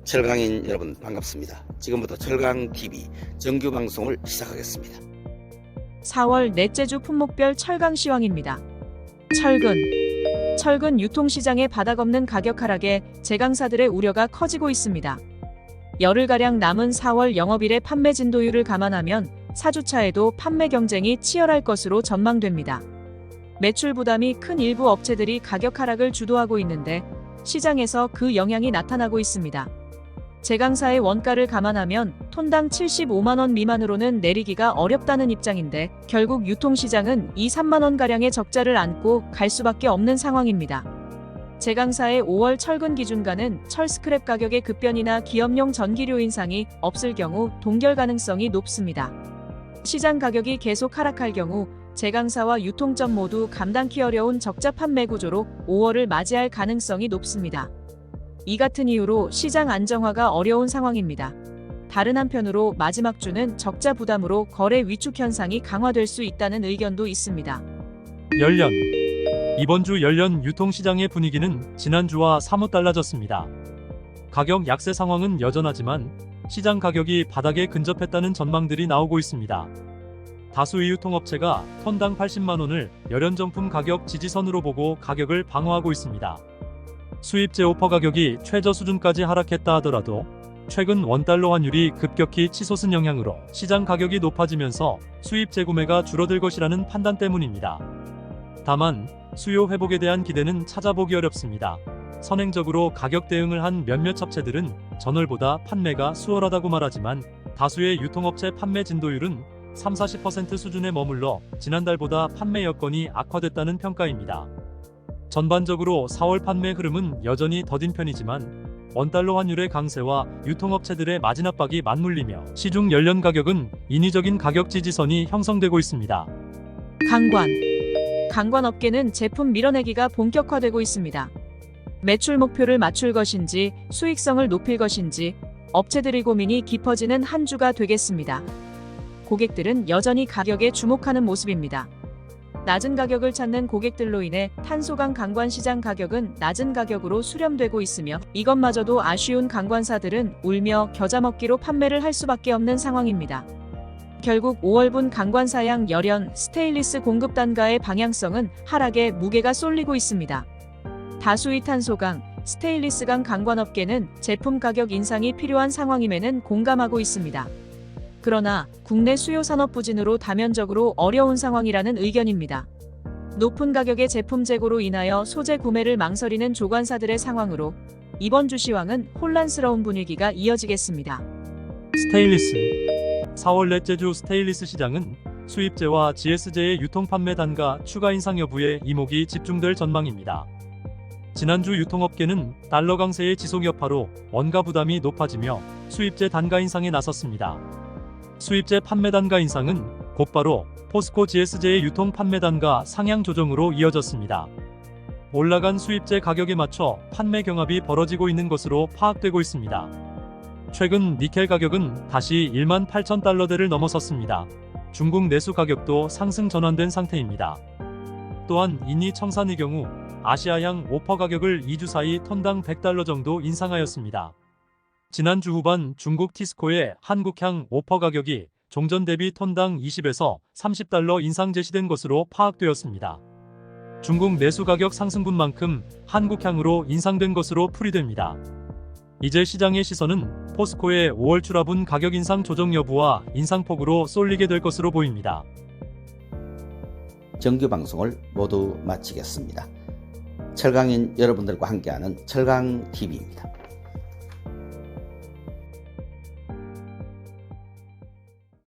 철강인 여러분 반갑습니다. 지금부터 철강TV 정규 방송을 시작하겠습니다. 4월 넷째 주 품목별 철강 시황입니다. 철근 유통시장의 바닥없는 가격 하락에 제강사들의 우려가 커지고 있습니다. 열흘가량 남은 4월 영업일의 판매 진도율을 감안하면 4주차에도 판매 경쟁이 치열할 것으로 전망됩니다. 매출 부담이 큰 일부 업체들이 가격 하락을 주도하고 있는데 시장에서 그 영향이 나타나고 있습니다. 제강사의 원가를 감안하면 톤당 75만원 미만으로는 내리기가 어렵다는 입장인데 결국 유통시장은 2~3만원가량의 적자를 안고 갈 수밖에 없는 상황입니다. 제강사의 5월 철근 기준가는 철 스크랩 가격의 급변이나 기업용 전기료 인상이 없을 경우 동결 가능성이 높습니다. 시장 가격이 계속 하락할 경우 제강사와 유통점 모두 감당키 어려운 적자 판매 구조로 5월을 맞이할 가능성이 높습니다. 이 같은 이유로 시장 안정화가 어려운 상황입니다. 다른 한편으로 마지막 주는 적자 부담으로 거래 위축 현상이 강화될 수 있다는 의견도 있습니다. 열련. 이번 주 열련 유통시장의 분위기는 지난주와 사뭇 달라졌습니다. 가격 약세 상황은 여전하지만 시장 가격이 바닥에 근접했다는 전망들이 나오고 있습니다. 다수의 유통업체가 톤당 80만원을 열연정품 가격 지지선으로 보고 가격을 방어하고 있습니다. 수입제 오퍼 가격이 최저 수준까지 하락했다 하더라도 최근 원달러 환율이 급격히 치솟은 영향으로 시장 가격이 높아지면서 수입 재구매가 줄어들 것이라는 판단 때문입니다. 다만 수요 회복에 대한 기대는 찾아보기 어렵습니다. 선행적으로 가격 대응을 한 몇몇 업체들은 전월보다 판매가 수월하다고 말하지만 다수의 유통업체 판매 진도율은 30~40% 수준에 머물러 지난달보다 판매 여건이 악화됐다는 평가입니다. 전반적으로 4월 판매 흐름은 여전히 더딘 편이지만 원달러 환율의 강세와 유통업체들의 마진 압박이 맞물리며 시중 열련 가격은 인위적인 가격 지지선이 형성되고 있습니다. 강관업계는 제품 밀어내기가 본격화되고 있습니다. 매출 목표를 맞출 것인지 수익성을 높일 것인지 업체들의 고민이 깊어지는 한 주가 되겠습니다. 고객들은 여전히 가격에 주목하는 모습입니다. 낮은 가격을 찾는 고객들로 인해 탄소강 강관 시장 가격은 낮은 가격으로 수렴되고 있으며 이것마저도 아쉬운 강관사들은 울며 겨자 먹기로 판매를 할 수밖에 없는 상황입니다. 결국 5월분 강관사양 열연, 스테인리스 공급 단가의 방향성은 하락에 무게가 쏠리고 있습니다. 다수의 탄소강, 스테인리스강 강관업계는 제품 가격 인상이 필요한 상황임에는 공감하고 있습니다. 그러나 국내 수요 산업 부진으로 다면적으로 어려운 상황이라는 의견입니다. 높은 가격의 제품 재고로 인하여 소재 구매를 망설이는 조관사들의 상황으로 이번 주 시황은 혼란스러운 분위기가 이어지겠습니다. 스테인리스. 4월 넷째 주 스테인리스 시장은 수입제와 GS제의 유통 판매 단가 추가 인상 여부에 이목이 집중될 전망입니다. 지난주 유통업계는 달러 강세의 지속 여파로 원가 부담이 높아지며 수입제 단가 인상에 나섰습니다. 수입제 판매 단가 인상은 곧바로 포스코 GS제의 유통 판매 단가 상향 조정으로 이어졌습니다. 올라간 수입제 가격에 맞춰 판매 경합이 벌어지고 있는 것으로 파악되고 있습니다. 최근 니켈 가격은 다시 18,000달러대를 넘어섰습니다. 중국 내수 가격도 상승 전환된 상태입니다. 또한 인니 청산의 경우 아시아양 오퍼 가격을 2주 사이 톤당 100달러 정도 인상하였습니다. 지난주 후반 중국 티스코의 한국향 오퍼 가격이 종전 대비 톤당 20에서 30달러 인상 제시된 것으로 파악되었습니다. 중국 내수 가격 상승분만큼 한국향으로 인상된 것으로 풀이됩니다. 이제 시장의 시선은 포스코의 5월 출하분 가격 인상 조정 여부와 인상폭으로 쏠리게 될 것으로 보입니다. 정규 방송을 모두 마치겠습니다. 철강인 여러분들과 함께하는 철강TV입니다.